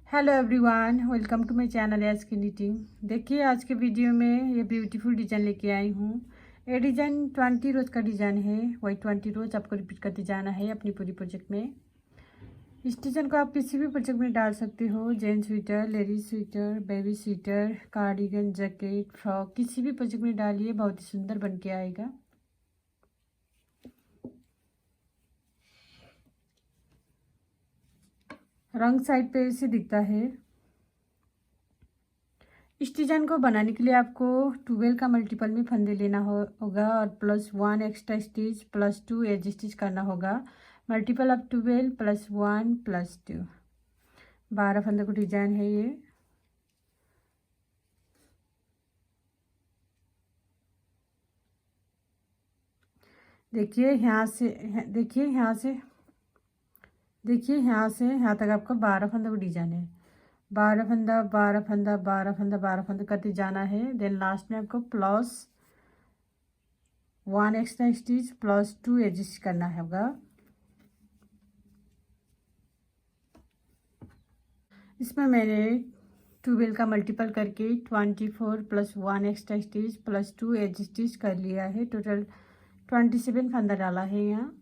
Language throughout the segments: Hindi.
Hello everyone, welcome to my channel S K knitting. देखिए आज के वीडियो में ये ब्यूटीफुल डिज़ाइन लेके आई हूँ। ये डिज़ाइन 20 रोज़ का डिज़ाइन है। वही 20 रोज़ आपको रिपीट करते जाना है अपनी पूरी प्रोजेक्ट में। इस डिज़ाइन को आप किसी भी प्रोजेक्ट में डाल सकते हो। Gents sweater, ladies sweater, baby sweater, cardigan, jacket, frock, किसी भी प्रोजेक्ट में डालिए, बहुत ही सुंदर बन के आएगा। रंग साइड पे ऐसे दिखता है। इस डिज़ाइन को बनाने के लिए आपको 12 का मल्टीपल में फंदे लेना होगा और +1 एक्स्ट्रा स्टिच +2 एज स्टिच करना होगा। मल्टीपल ऑफ 12 +1 +2 12 फंदे को डिज़ाइन है ये। देखिए यहाँ से यहाँ तक आपका 12 फंदे को डिज़ाइन है। 12 फंदा 12 फंदा 12 फंदा 12 फंदा करते जाना है। देन लास्ट में आपको +1 एक्स्ट्रा स्टिच +2 एडजस्ट करना होगा। इसमें मैंने 12 का मल्टीपल करके 24 +1 एक्स्ट्रा स्टिच +2 एज स्टिच कर लिया है। टोटल 27 फंदा डाला है यहाँ।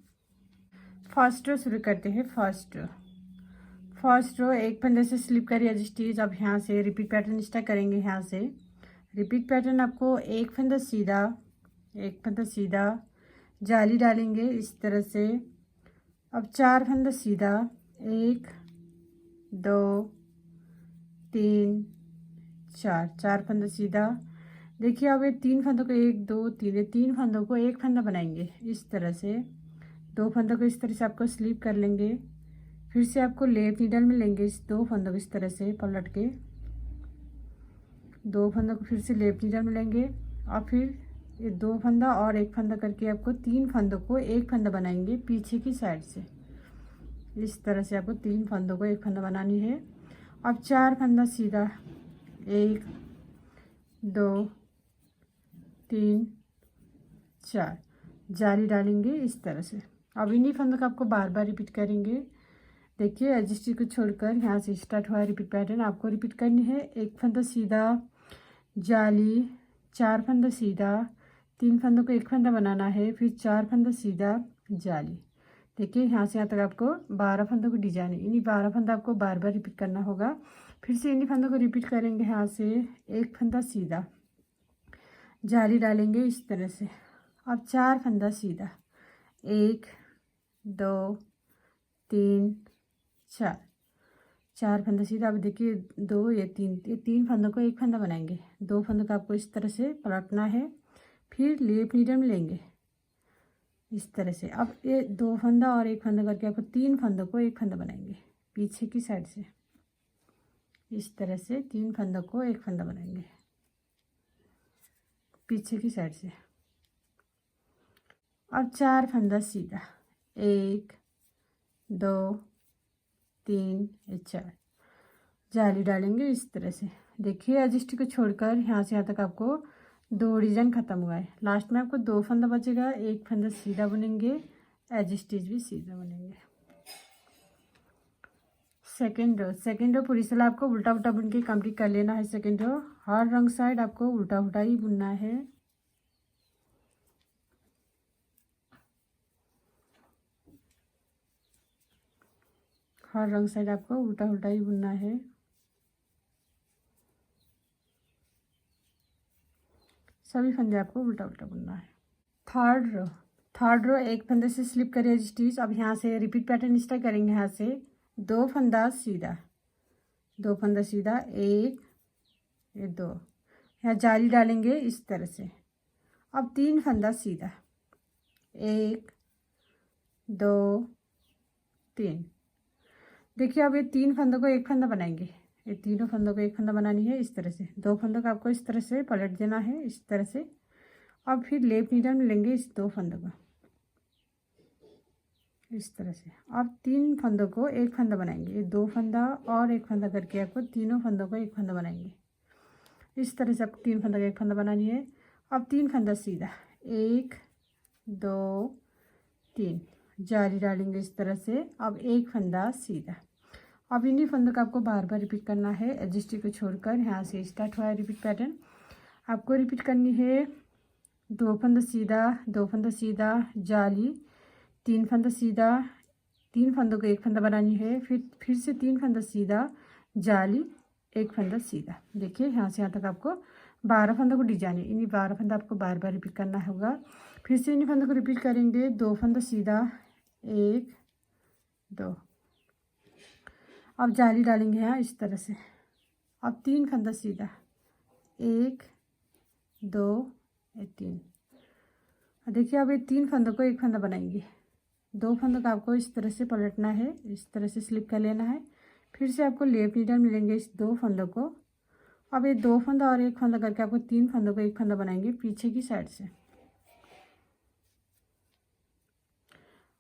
फर्स्ट रो शुरू करते हैं। फर्स्ट रो एक फंदे से स्लिप करिए एज स्टिच। अब यहाँ से रिपीट पैटर्न स्टार्ट करेंगे। यहाँ से रिपीट पैटर्न आपको एक फंदा सीधा जाली डालेंगे इस तरह से। अब 4 फंदा सीधा, 1 2 3 4 फंदा सीधा। देखिए अब ये 3 फंदों को 1 2 3 3 फंदों को एक फंदा बनाएंगे इस तरह से। 2 फंदों को इस तरह से आपको स्लिप कर लेंगे। फिर से आपको लेफ्ट नीडल में लेंगे इस 2 फंदों को इस तरह से पलट के। 2 फंदों को फिर से लेफ्ट नीडल में लेंगे और फिर ये 2 फंदा और एक फंदा करके आपको 3 फंदों को एक फंदा बनाएंगे पीछे की साइड से। इस तरह से आपको 3 फंदों को एक फंदा बनानी है। अब 4 फंदा सीधा, 1 2 3 4 जाली डालेंगे इस तरह से। अब इन्हीं फंदों को आपको बार बार रिपीट करेंगे। देखिए एडजस्टी को छोड़कर यहाँ से स्टार्ट हुआ है रिपीट पैटर्न, आपको रिपीट करनी है। एक फंदा सीधा जाली, 4 फंदा सीधा, 3 फंदों को एक फंदा बनाना है, फिर 4 फंदा सीधा जाली। देखिए यहाँ से यहाँ तक आपको 12 फंदों को डिजाइन है। इन्हीं 12 फंदा आपको बार बार रिपीट करना होगा। फिर से इन्हीं फंदों को रिपीट करेंगे। यहाँ से एक फंदा सीधा जाली डालेंगे इस तरह से। अब 4 फंदा सीधा, 1 2 3 4 फंदा सीधा। अब देखिए 2 ये 3 फंदों को एक फंदा बनाएंगे। 2 फंदों को आपको इस तरह से पलटना है, फिर लेफ्ट नीडल में लेंगे इस तरह से। अब ये 2 फंदा और एक फंदा करके आपको 3 फंदों को एक फंदा बनाएंगे पीछे की साइड से। इस तरह से 3 फंदों को एक फंदा बनाएंगे पीछे की साइड से। अब 4 फंदा सीधा, 1 2 3 4 जाली डालेंगे इस तरह से। देखिए एडजस्ट को छोड़कर यहाँ से यहाँ तक आपको 2 डिजाइन खत्म हुआ है। लास्ट में आपको 2 फंदा बचेगा, एक फंदा सीधा बुनेंगे, एज स्टिच भी सीधा बुनेंगे। सेकेंड रो पूरी सलाह आपको उल्टा उल्टा बुन के कंप्लीट कर लेना है। सेकेंड रो हर रंग साइड आपको उल्टा उल्टा ही बुनना है। हर रंग साइड आपको उल्टा उल्टा ही बुनना है। सभी फंदे आपको उल्टा उल्टा बुनना है। थर्ड रो एक फंदे से स्लिप करिए स्टिच। अब यहाँ से रिपीट पैटर्न स्टार्ट करेंगे। यहाँ से 2 फंदा सीधा, 2 फंदा सीधा, 1 ये 2 यहाँ जाली डालेंगे इस तरह से। अब 3 फंदा सीधा, 1 2 3। देखिए अब ये 3 फंदों को एक फंदा बनाएंगे। ये तीनों फंदों को एक फंदा बनानी है इस तरह से। 2 फंदों को आपको इस तरह से पलट देना है इस तरह से। अब फिर लेफ्ट नीडल में लेंगे इस 2 फंदों को इस तरह से। अब 3 फंदों को एक फंदा बनाएंगे। ये 2 फंदा और एक फंदा करके आपको तीनों फंदों को एक फंदा बनाएंगे इस तरह से। आपको 3 फंदा का एक फंदा बनानी है। अब 3 फंदा सीधा, 1 2 3 जाली डालेंगे इस तरह से। अब एक फंदा सीधा। अब इन्हीं फंदों का आपको बार बार रिपीट करना है। एडजस्टी को छोड़कर यहाँ से स्टार्ट हुआ है रिपीट पैटर्न। आपको रिपीट करनी है 2 फंदा सीधा, 2 फंदा सीधा, जाली, 3 फंदा सीधा, 3 फंदों को 1 फंदा बनानी है, फिर से 3 फंदा सीधा, जाली, 1 फंदा सीधा। देखिए यहाँ से यहाँ तक आपको 12 फंदों को डिजाइन है। इन्हीं 12 फंदा आपको बार बार रिपीट करना होगा। फिर से इन्हीं फंदों को रिपीट करेंगे। 2 फंदा सीधा, 1 2। अब जाली डालेंगे यहाँ इस तरह से। अब 3 फंदा सीधा, 1 2 3। देखिए अब ये 3 फंदों को 1 फंदा बनाएंगे। 2 फंदों का आपको इस तरह से पलटना है, इस तरह से स्लिप कर लेना है। फिर से आपको लेफ्ट नीडल मिलेंगे इस 2 फंदों को। अब ये 2 फंदा और 1 फंदा करके आपको 3 फंदों को 1 फंदा बनाएंगे पीछे की साइड से।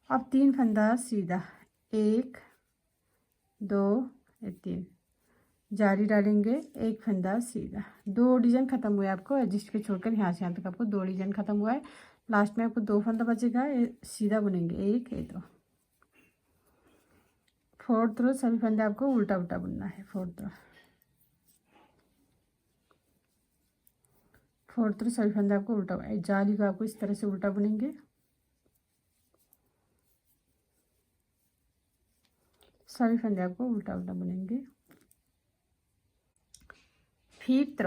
अब 3 फंदा सीधा, 1 2 3, जारी डालेंगे, 1 फंदा सीधा। 2 डिजाइन खत्म हुए आपको एडजस्ट के छोड़कर यहाँ से यहाँ तक आपको 2 डिजाइन खत्म हुआ है। लास्ट में आपको 2 फंदा बचेगा, सीधा बुनेंगे, 1 2। 4th रो सभी फंदे आपको उल्टा उल्टा बुनना है। 4th रो सभी फंदे आपको उल्टा, जाली को आपको इस तरह से उल्टा बुनेंगे। सभी फंदे आपको उल्टा उल्टा बुनेंगे। 5th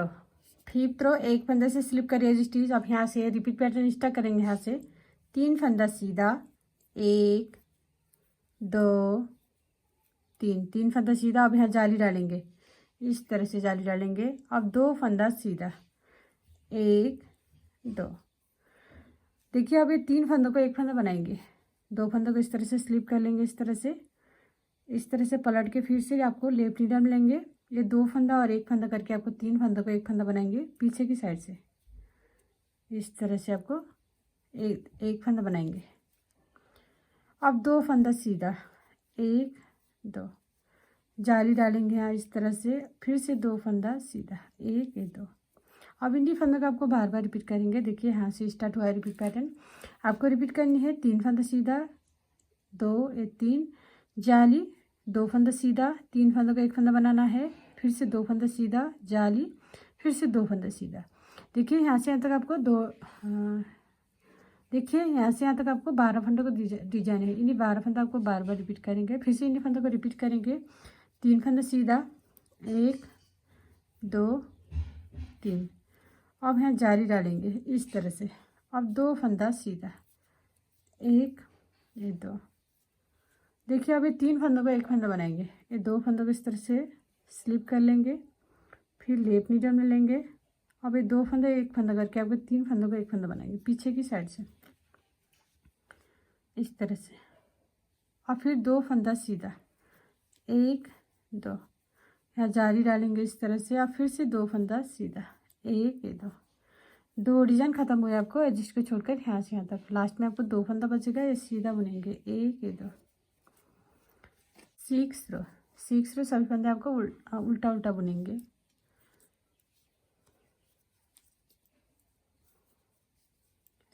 रो 1 फंदे से स्लिप करिए स्टिच। अब यहाँ से रिपीट पैटर्न स्टार्ट करेंगे। यहाँ से 3 फंदा सीधा, 1 2 3 फंदा सीधा। अब यहाँ जाली डालेंगे, इस तरह से जाली डालेंगे। अब 2 फंदा सीधा, 1 2। देखिए अब ये 3 फंदों को 1 फंदा बनाएंगे। 2 फंदों को इस तरह से स्लिप कर लेंगे, इस तरह से पलट के फिर से आपको लेफ्ट नीडल में लेंगे। ये 2 फंदा और 1 फंदा करके आपको 3 फंदों को 1 फंदा बनाएंगे पीछे की साइड से। इस तरह से आपको एक फंदा बनाएंगे। अब 2 फंदा सीधा, 1 2, जाली डालेंगे यहाँ इस तरह से। फिर से 2 फंदा सीधा, 1 2। अब इन्हीं फंदों का आपको बार बार रिपीट करेंगे। देखिए यहाँ से स्टार्ट हुआ है रिपीट पैटर्न। आपको रिपीट करनी है 3 फंदा सीधा, 2 3, जाली, 2 फंदा सीधा, 3 फंदों का 1 फंदा बनाना है। फिर से 2 फंदा सीधा, जाली, फिर से 2 फंदा सीधा। देखिए यहाँ से यहाँ तक आपको देखिए यहाँ से यहाँ तक आपको 12 फंदों को डिजाइन है। इन्हीं 12 फंदा आपको बार बार रिपीट करेंगे। फिर से इन्हीं फंदों को रिपीट करेंगे। 3 फंदा सीधा, 1 2 3। अब यहाँ जाली डालेंगे इस तरह से। अब 2 फंदा सीधा, 1 2। देखिए अब ये 3 फंदों को 1 फंदा बनाएंगे। ये 2 फंदों को इस तरह से स्लिप कर लेंगे, फिर लेफ्ट नीडल में लेंगे। अब ये 2 फंदा 1 फंदा करके आपको 3 फंदों को 1 फंदा बनाएंगे पीछे की साइड से, इस तरह से। और फिर 2 फंदा सीधा, 1 2, यहाँ जाली डालेंगे इस तरह से। अब फिर से 2 फंदा सीधा, 1 2। 2 डिजाइन खत्म हुए आपको एडजस्ट को छोड़कर यहाँ से यहाँ तक। लास्ट में आपको 2 फंदा बचेगा, ये सीधा बुनेंगे, 1 2। 6th रो सभी फंदे आपको उल्टा उल्टा बुनेंगे।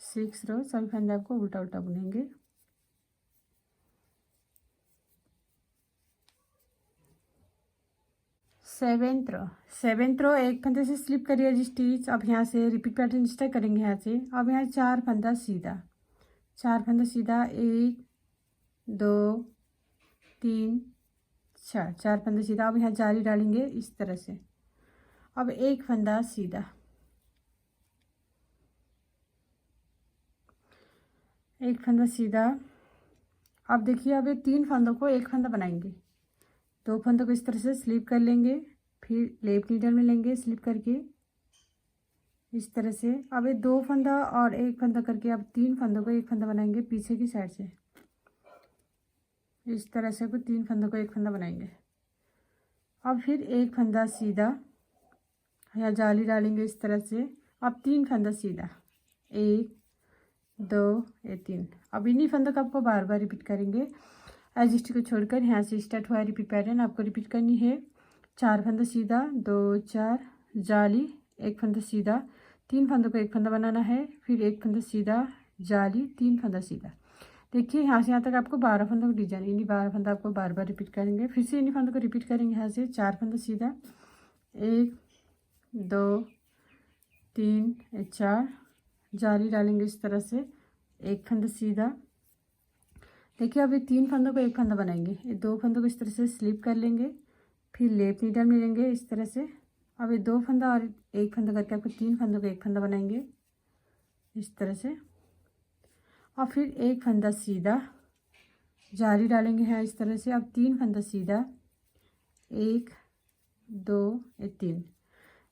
6th रो सभी फंदे आपको उल्टा उल्टा बुनेंगे। 7th रो 1 फंदे से स्लिप करिए स्टिच। अब यहाँ से रिपीट पैटर्न स्टार्ट करेंगे यहाँ से। अब यहाँ 4 फंदा सीधा, 4 फंदा सीधा, 1 2 3 4, 4 फंदा सीधा। अब यहाँ जाली डालेंगे इस तरह से। अब 1 फंदा सीधा, 1 फंदा सीधा। अब देखिए अब ये 3 फंदों को 1 फंदा बनाएंगे। 2 फंदों को इस तरह से स्लिप कर लेंगे, फिर लेफ्ट नीडल में लेंगे स्लिप करके इस तरह से। अब ये 2 फंदा और 1 फंदा करके अब 3 फंदों को 1 फंदा बनाएंगे पीछे की साइड से। इस तरह से आपको 3 फंदों को 1 फंदा बनाएंगे। अब फिर 1 फंदा सीधा, यहाँ जाली डालेंगे इस तरह से। अब 3 फंदा सीधा, 1 2 3। अब इन्हीं फंदों का आपको बार बार रिपीट करेंगे एडजस्ट को छोड़कर। यहाँ से स्टार्ट हुआ है रिपीट पैटर्न। आपको रिपीट करनी है 4 फंदा सीधा, 2 4, जाली, 1 फंदा सीधा, 3 फंदों को 1 फंदा बनाना है। फिर 1 फंदा सीधा, जाली, 3 फंदा सीधा। देखिए यहाँ से यहाँ तक आपको 12 फंदों का डिजाइन, इन्हीं 12 फंदा आपको बार बार रिपीट करेंगे। फिर से इन्हीं फंदों को रिपीट करेंगे। यहाँ से 4 फंदा सीधा, 1 2 3 4, जाली डालेंगे इस तरह से, एक फंदा सीधा। देखिए अब ये 3 फंदों को एक फंदा बनाएंगे। ये 2 फंदों को इस तरह से स्लिप कर लेंगे, फिर लेफ्ट नीडल में लेंगे इस तरह से। अब ये 2 फंदा और एक फंदा करके आपको 3 फंदों को एक फंदा बनाएंगे इस तरह से। और फिर एक फंदा सीधा, जाली डालेंगे यहाँ इस तरह से। अब 3 फंदा सीधा, 1 2 3।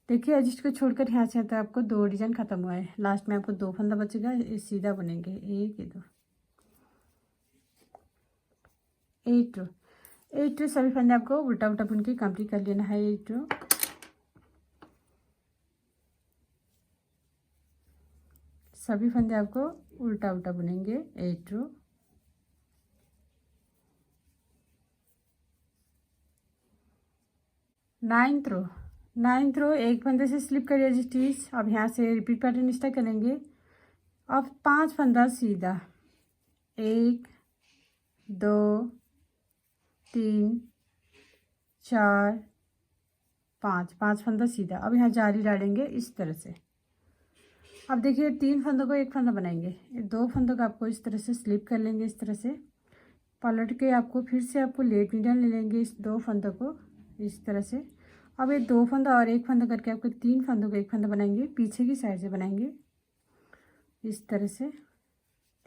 देखिए एडजस्ट को छोड़कर यहाँ से आता है आपको 2 डिजाइन खत्म हुआ है। लास्ट में आपको 2 फंदा बचेगा, ये सीधा बनेंगे, 1 2 8 रो। 8 रो सभी फंदे आपको उल्टा उल्टा बुन के कंप्लीट कर लेना है। 8 रो, सभी फंदे आपको उल्टा उल्टा बुनेंगे। 8 रो, 9th रो। 9th रो एक फंदे से स्लिप करिए स्टिच। अब यहाँ से रिपीट पैटर्न स्टार्ट करेंगे। अब 5 फंदा सीधा, 1 2 3 4 5 फंदा सीधा। अब यहाँ जाली डालेंगे इस तरह से। अब देखिए 3 फंदों को एक फंदा बनाएंगे। ये 2 फंदों को आपको इस तरह से स्लिप कर लेंगे इस तरह से। पलट के आपको फिर से आपको लेफ्ट नीडल ले लेंगे इस 2 फंदों को इस तरह से। अब ये 2 फंदा और एक फंदा करके आपको 3 फंदों को एक फंदा बनाएंगे, पीछे की साइड से बनाएंगे इस तरह से।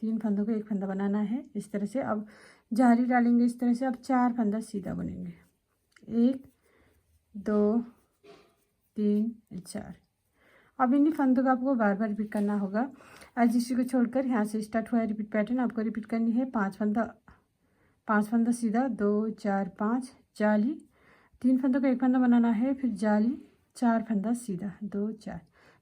3 फंदों को एक फंदा बनाना है इस तरह से। अब जाली डालेंगे इस तरह से। अब 4 फंदा सीधा बनेंगे, 1 2 3 4। अब इन्हीं फंदों को आपको बार बार रिपीट करना होगा। आज इसी को छोड़कर यहाँ से स्टार्ट हुआ है रिपीट पैटर्न, आपको रिपीट करनी है। 5 फंदा सीधा, 2 4 5, जाली, 3 फंदों का एक फंदा बनाना है, फिर जाली, 4 फंदा सीधा, 2 4।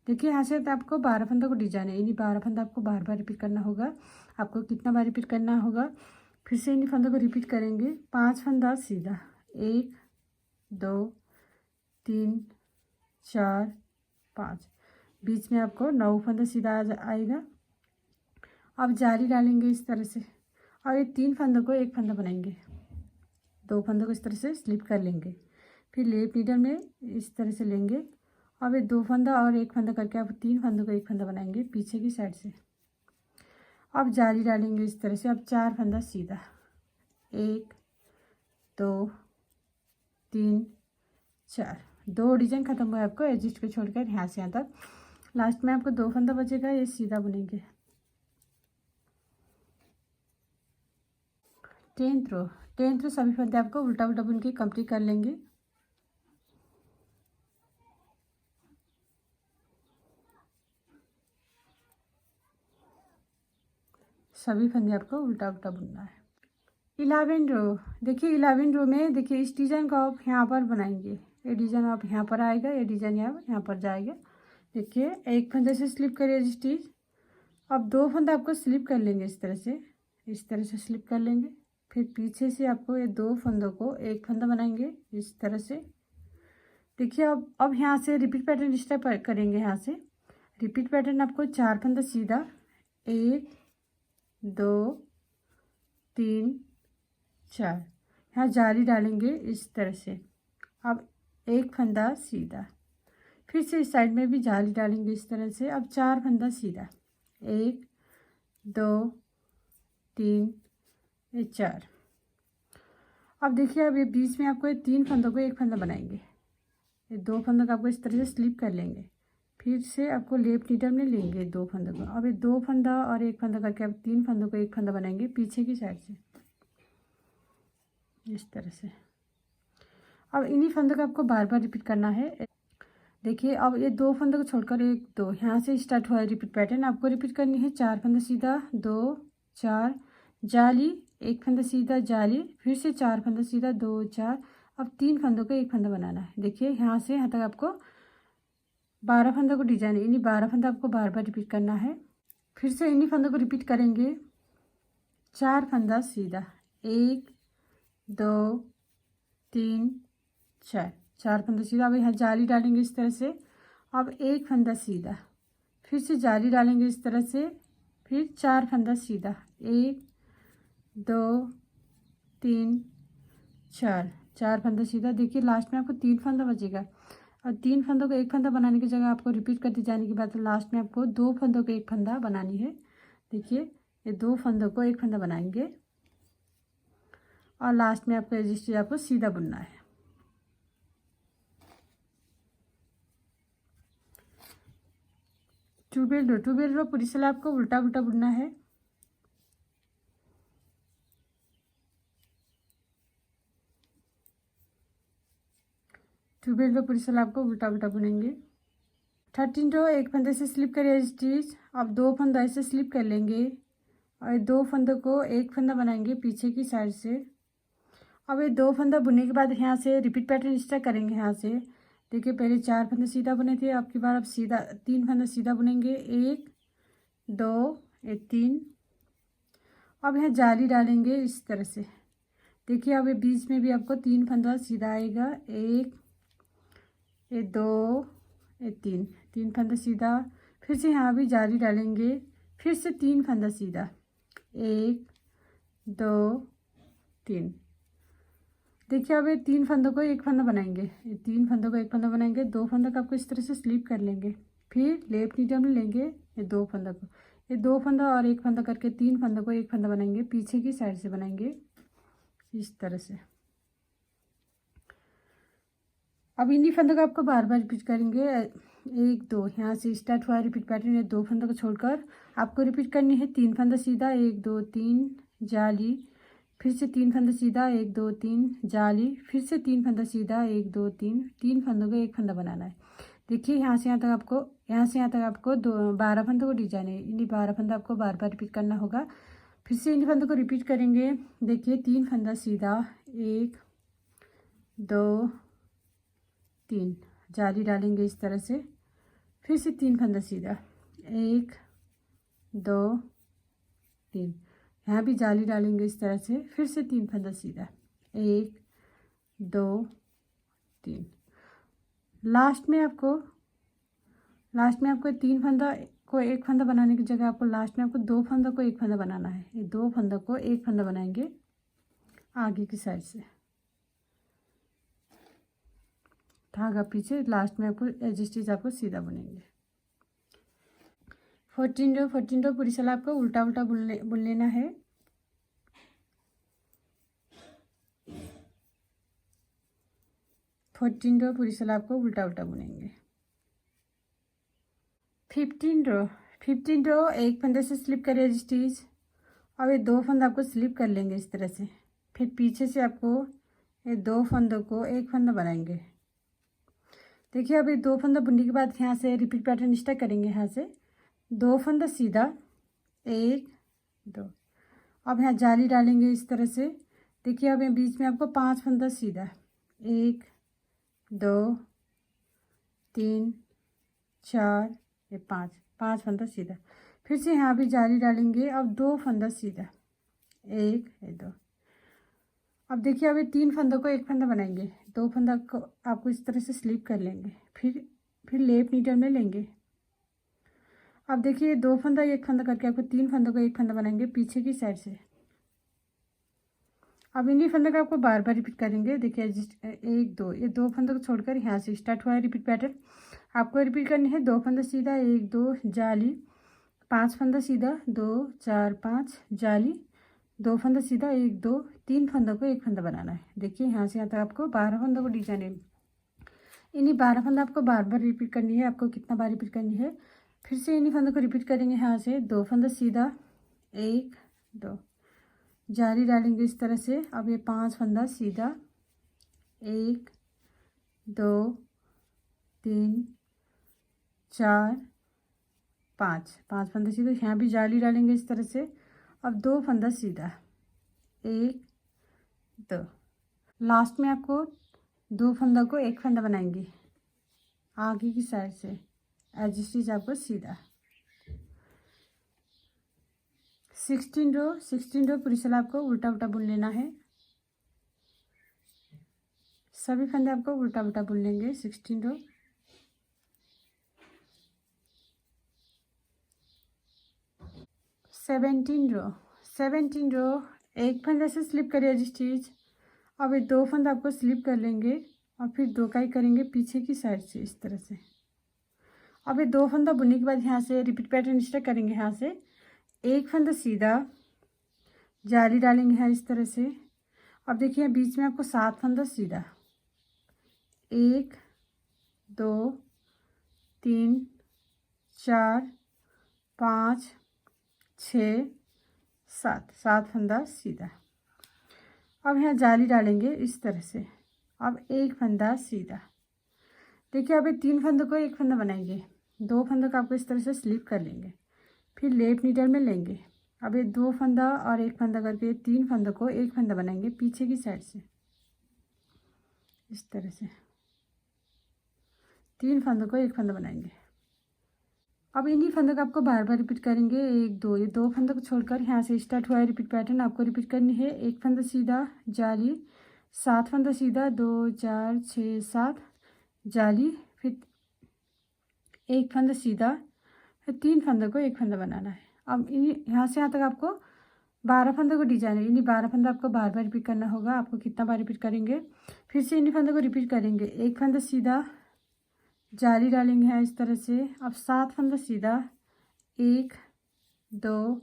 देखिए यहाँ से आपको 12 फंदों को डिजाइन है। इन्हीं 12 फंदा आपको बार बार रिपीट करना होगा। आपको कितना बार रिपीट करना होगा, फिर से इन्हीं फंदों को रिपीट करेंगे। 5 फंदा सीधा, 1 2 3 4 5, बीच में आपको 9 फंदा सीधा आएगा। अब जाली डालेंगे इस तरह से। और ये 3 फंदों को एक फंदा बनाएंगे, 2 फंदों को इस तरह से स्लिप कर लेंगे, फिर लेफ्ट नीडल में इस तरह से लेंगे। अब ये 2 फंदा और एक फंदा करके आप 3 फंदों को एक फंदा बनाएंगे पीछे की साइड से। अब जाली डालेंगे इस तरह से। अब 4 फंदा सीधा, 1 2 3 4, 2 डिजाइन खत्म हुआ है आपको एडजस्ट को छोड़कर यहाँ से यहाँ तक। लास्ट में आपको 2 फंदा बचेगा, ये सीधा बुनेंगे। 10th रो सभी फंदे आपको उल्टा उल्टा बुन के कंप्लीट कर लेंगे। सभी फंदे आपको उल्टा उल्टा बुनना है। 11 रो, देखिए 11 रो में देखिए इस डिज़ाइन को आप यहाँ पर बनाएंगे। ये डिज़ाइन आप यहाँ पर आएगा, ये डिज़ाइन यहाँ पर जाएगा। देखिए एक फंदे से स्लिप करिए स्टिच। अब 2 फंदा आपको स्लिप कर लेंगे इस तरह से स्लिप कर लेंगे। फिर पीछे से आपको ये 2 फंदों को एक फंदा बनाएंगे इस तरह से। देखिए अब यहाँ से रिपीट पैटर्न स्टार्ट करेंगे। यहाँ से रिपीट पैटर्न आपको 4 फंदा सीधा, 1 2 3 4, यहाँ जाली डालेंगे इस तरह से। अब एक फंदा सीधा, फिर से इस साइड में भी जाली डालेंगे इस तरह से। अब 4 फंदा सीधा, 1 2 3 4। अब देखिए अब ये बीच में आपको 3 फंदों को एक फंदा बनाएंगे। ये 2 फंदों को आपको इस तरह से स्लिप कर लेंगे, फिर से आपको लेफ्ट नीडल में लेंगे 2 फंदों को। अब ये 2 फंदा और एक फंदा करके आप 3 फंदों को एक फंदा बनाएंगे पीछे की साइड से इस तरह से। अब इन्हीं फंदों को आपको बार बार रिपीट करना है। देखिए अब ये 2 फंदों को छोड़कर 1 2, यहाँ से स्टार्ट हुआ है रिपीट पैटर्न, आपको रिपीट करनी है। 4 फंदा सीधा, 2 4, जाली, एक फंदा सीधा, जाली, फिर से 4 फंदा सीधा, 2 4। अब 3 फंदों को एक फंदा बनाना है। देखिए यहाँ से यहाँ तक आपको 12 फंदों को डिजाइन है। इन्हीं 12 फंदा आपको बार बार रिपीट करना है। फिर से इन्हीं फंदों को रिपीट करेंगे। 4 फंदा सीधा, 1 2 3 4, 4 फंदा सीधा। अब यहाँ जाली डालेंगे इस तरह से। अब एक फंदा सीधा, फिर से जाली डालेंगे इस तरह से, फिर 4 फंदा सीधा, 1 2 3 4, 4 फंदा सीधा। देखिए लास्ट में आपको 3 फंदा बचेगा और 3 फंदों को एक फंदा बनाने की जगह आपको रिपीट करते जाने के बाद लास्ट में आपको 2 फंदों को एक फंदा बनानी है। देखिए ये 2 फंदों को एक फंदा बनाएंगे और लास्ट में आपको एज स्टिच आपको सीधा बुनना है। ट्यूबवेल रो पूरी सिलाई आपको उल्टा उल्टा बुनना है। ट्यूबवेल रो पूरी सिलाई आपको उल्टा उल्टा बुनेंगे। 13 रो एक फंदे से स्लिप करिए स्टिच। अब 2 फंदा ऐसे स्लिप कर लेंगे और 2 फंदों को एक फंदा बनाएंगे पीछे की साइड से। अब ये 2 फंदा बुनने के बाद यहाँ से रिपीट पैटर्न स्टार्ट करेंगे। यहाँ से देखिए पहले 4 फंदे सीधा बुने थे, अब की बार अब सीधा 3 फंदा सीधा बुनेंगे। 1 2 3। अब यहाँ जाली डालेंगे इस तरह से। देखिए अब ये बीच में भी आपको 3 फंदा सीधा आएगा। 1 2 3, 3 फंदा सीधा। फिर से यहाँ भी जाली डालेंगे, फिर से 3 फंदा सीधा। 1 2 3। देखिए अब ये 3 फंदों को एक फंदा बनाएंगे। ये 3 फंदों को एक फंदा बनाएंगे। 2 फंदों को आपको इस तरह से स्लिप कर लेंगे, फिर लेफ्ट नीडल में लेंगे ये 2 फंदों को, ये 2 फंदा और एक फंदा करके 3 फंदों को एक फंदा बनाएंगे, पीछे की साइड से बनाएंगे इस तरह से। अब इन्हीं फंदों को आपको बार बार रिपीट करेंगे। 1 2 यहाँ से स्टार्ट हुआ रिपीट पैटर्न। 2 फंदों को छोड़कर आपको रिपीट करनी है। 3 फंदा सीधा, 1 2 3 जाली, फिर से 3 फंदा सीधा, 1 2 3 जाली, फिर से 3 फंदा सीधा, 1 2 3, 3 फंदों को एक फंदा बनाना है। देखिए यहाँ से यहाँ तक आपको 12 फंदों को डिजाइन है। इन्हीं 12 फंदा आपको बार बार रिपीट करना होगा। फिर से इन फंदों को रिपीट करेंगे। देखिए 3 फंदा सीधा, 1 2 3 जाली डालेंगे इस तरह से, फिर से 3 फंदा सीधा, 1 2 3। यहाँ भी जाली डालेंगे इस तरह से, फिर से 3 फंदा सीधा, 1 2 3। लास्ट में आपको 3 फंदा को एक फंदा बनाने की जगह आपको लास्ट में आपको 2 फंदा को एक फंदा बनाना है। ये 2 फंदा को एक फंदा बनाएंगे आगे की साइड से, धागा पीछे, लास्ट में आपको एज स्टिच आपको सीधा बुनेंगे। 14 रो पूरी सिलाई आपको उल्टा उल्टा बुन लेना है। पूरी सिलाई आपको उल्टा उल्टा बुनेंगे। 15 रो एक फंदे से स्लिप करिए स्टिच। अब ये 2 फंदा आपको स्लिप कर लेंगे इस तरह से, फिर पीछे से आपको ये 2 फंदों को एक फंदा बनाएंगे। देखिए अब ये 2 फंदा बुनने के बाद यहाँ से रिपीट पैटर्न स्टार्ट करेंगे। यहाँ से 2 फंदा सीधा, 1 2। अब यहाँ जाली डालेंगे इस तरह से। देखिए अब यहाँ बीच में आपको 5 फंदा सीधा, 1 2 3 4 5 फंदा सीधा। फिर से यहाँ भी जाली डालेंगे। अब 2 फंदा सीधा, 1 2। अब देखिए अब ये 3 फंदों को एक फंदा बनाएंगे। 2 फंदा को आपको इस तरह से स्लिप कर लेंगे, फिर लेफ्ट नीडल में लेंगे। अब देखिए 2 फंदा एक फंदा करके आपको 3 फंदों को एक फंदा बनाएंगे पीछे की साइड से। अब इन्हीं फंदों का आपको बार बार रिपीट करेंगे। देखिए 1 2, ये 2 फंदों को छोड़कर यहाँ से स्टार्ट हुआ है रिपीट पैटर्न। आपको रिपीट करनी है। 2 फंदा सीधा, 1 2 जाली, 5 फंदा सीधा, 2 4 5 जाली, 2 फंदा सीधा, 1 2 3 फंदों को एक फंदा बनाना है। देखिए यहाँ से यहाँ तक आपको 12 फंदों को डिजाइन है। इन्हीं 12 फंदा आपको बार बार रिपीट करनी है। आपको कितना बार रिपीट करनी है, फिर से इन्हीं फंदों को रिपीट करेंगे। यहाँ से 2 फंदा सीधा, 1 2 जाली डालेंगे इस तरह से। अब ये 5 फंदा सीधा, 1 2 3 4 5 फंदा सीधा। यहाँ भी जाली डालेंगे इस तरह से। अब 2 फंदा सीधा, 1 2। लास्ट में आपको 2 फंदा को एक फंदा बनाएंगे आगे की साइड से, एज स्टिच आपको सीधा। 16 रो पूरी सिलाई आपको उल्टा उल्टा बुन लेना है। सभी फंदे आपको उल्टा उल्टा बुन लेंगे। 16 रो। 17 रो एक फंदा से स्लिप करिए एज स्टिच। अब ये 2 फंदा आपको स्लिप कर लेंगे और फिर 2 काई करेंगे पीछे की साइड से इस तरह से। अब ये 2 फंदा बुनने के बाद यहाँ से रिपीट पैटर्न स्टार्ट करेंगे। यहाँ से एक फंदा सीधा जाली डालेंगे यहाँ इस तरह से। अब देखिए बीच में आपको 7 फंदा सीधा, 1 2 3 4 5 6 7 फंदा सीधा। अब यहाँ जाली डालेंगे इस तरह से। अब एक फंदा सीधा। देखिए अब ये 3 फंदों को एक फंदा बनाएंगे। 2 फंदों को आपको इस तरह से स्लिप कर लेंगे, फिर लेफ्ट नीडल में लेंगे। अब ये 2 फंदा और एक फंदा करके 3 फंदों को एक फंदा बनाएंगे पीछे की साइड से इस तरह से। 3 फंदों को एक फंदा बनाएंगे। अब इन्हीं फंदों को आपको बार बार रिपीट करेंगे। 1 2 ये 2 फंदों को छोड़कर यहाँ से स्टार्ट हुआ है रिपीट पैटर्न आपको रिपीट करनी है। एक फंदा सीधा जाली, 7 फंदा सीधा, 2 4 6 7 जाली, फिर एक फंदा सीधा, फिर 3 फंदों को एक फंदा बनाना है। अब यहाँ से यहाँ तक आपको 12 फंदों को डिजाइन है। इन्हीं 12 फंदा आपको बार बार रिपीट करना होगा। आपको कितना बार रिपीट करेंगे, फिर से इन्हीं फंदों को रिपीट करेंगे। एक फंदा सीधा जाली डालेंगे यहाँ इस तरह से। अब 7 फंदा सीधा, 1 2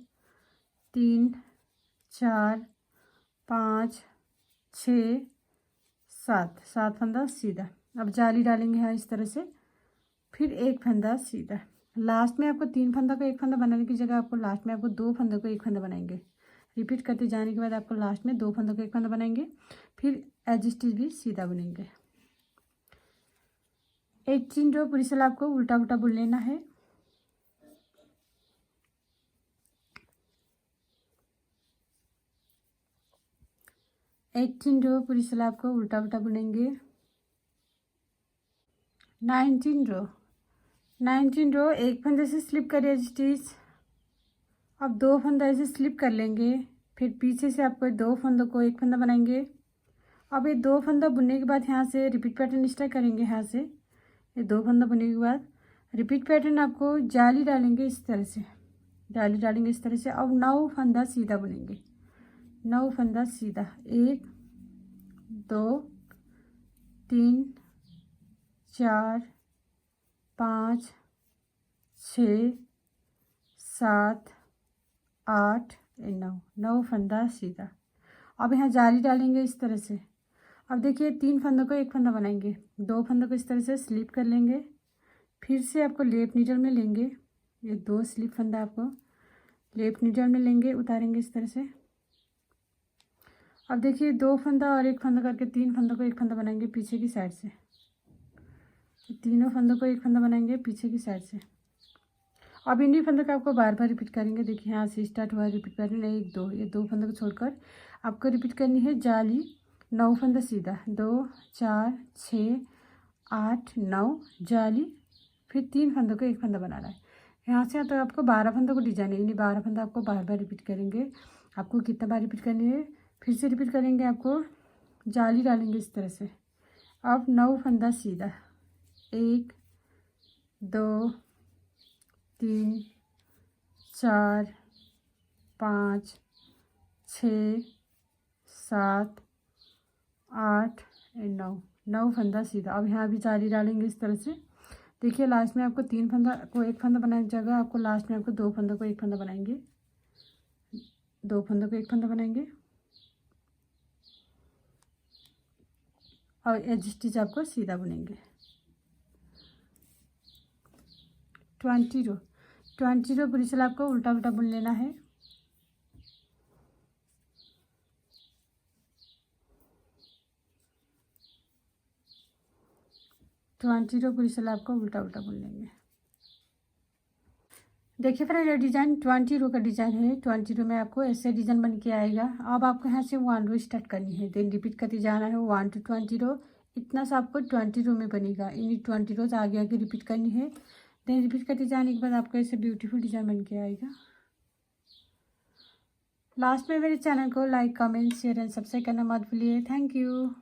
3 4 5 6 7 फंदा सीधा। अब जाली डालेंगे यहाँ इस तरह से, फिर एक फंदा सीधा। लास्ट में आपको 3 फंदा को एक फंदा बनाने की जगह आपको लास्ट में आपको 2 फंदों को एक फंदा बनाएंगे। रिपीट करते जाने के बाद आपको लास्ट में 2 फंदों को एक फंदा बनाएंगे, फिर एज स्टिच भी सीधा बुनेंगे। 18 रो पूरी साल आपको उल्टा उल्टा बुन लेना है। रो पूरी साल आपको उल्टा उल्टा बुनेंगे। 19 रो एक फंदे से स्लिप करिए स्टिच। अब 2 फंदा ऐसे स्लिप कर लेंगे, फिर पीछे से आपको 2 फंदों को एक फंदा बनाएंगे। अब ये 2 फंदा बुनने के बाद यहाँ से रिपीट पैटर्न स्टार्ट करेंगे। यहाँ से ये 2 फंदा बुनने के बाद रिपीट पैटर्न आपको जाली डालेंगे इस तरह से, जाली डालेंगे इस तरह से। अब 9 फंदा सीधा बुनेंगे, 9 फंदा सीधा, 1 2 3 4 5 6 7 8 9 फंदा सीधा। अब यहाँ जाली डालेंगे इस तरह से। अब देखिए 3 फंदों को एक फंदा बनाएंगे। 2 फंदों को इस तरह से स्लिप कर लेंगे, फिर से आपको लेफ्ट नीडल में लेंगे। ये 2 स्लिप फंदा आपको लेफ्ट नीडल में लेंगे, उतारेंगे इस तरह से। अब देखिए 2 फंदा और एक फंदा करके 3 फंदों को एक फंदा बनाएंगे पीछे की साइड से। तीनों फंदों को एक फंदा बनाएंगे पीछे की साइड से। अब इन्हीं फंदों का आपको बार बार रिपीट करेंगे। देखिए यहाँ से स्टार्ट हुआ है रिपीट पैटर्न। 1 2 ये 2 फंदों को छोड़कर आपको रिपीट करनी है जाली, 9 फंदा सीधा, 2 4 6 8 9 जाली, फिर 3 फंदों को एक फंदा बनाना है। यहाँ से तो आपको 12 फंदों को डिजाइन है। इन्हीं 12 फंदा आपको बार बार रिपीट करेंगे। आपको कितना बार रिपीट करनी है, फिर से रिपीट करेंगे। आपको जाली डालेंगे इस तरह से। अब 9 फंदा सीधा, 1 2 3 4 5 6 7 8 9 फंदा सीधा। अब यहाँ भी जाली डालेंगे इस तरह से। देखिए लास्ट में आपको 3 फंदा को एक फंदा बनाने की जगह आपको लास्ट में आपको 2 फंदों को एक फंदा बनाएंगे, 2 फंदों को एक फंदा बनाएंगे और एज स्टिच आपको सीधा बुनेंगे। 20 रो पूरी साल आपको उल्टा उल्टा बुन लेना है। पूरी साल आपको उल्टा उल्टा बुन लेंगे। देखिए फ्रेंड ये डिज़ाइन 20 रो का डिज़ाइन है। 20 रो में आपको ऐसे डिज़ाइन बन के आएगा। अब आपको यहाँ से 1 रो स्टार्ट करनी है, देन रिपीट करते जाना है 1 to 20 रो। इतना सा आपको 20 रो में बनेगा। इन्हीं 20 रोज आगे आगे रिपीट करनी है, देन रिपीट करते जाने के बाद आपको ऐसे ब्यूटीफुल डिज़ाइन बन के आएगा। लास्ट में मेरे चैनल को like comment share and subscribe करना मत भूलिए। Thank you.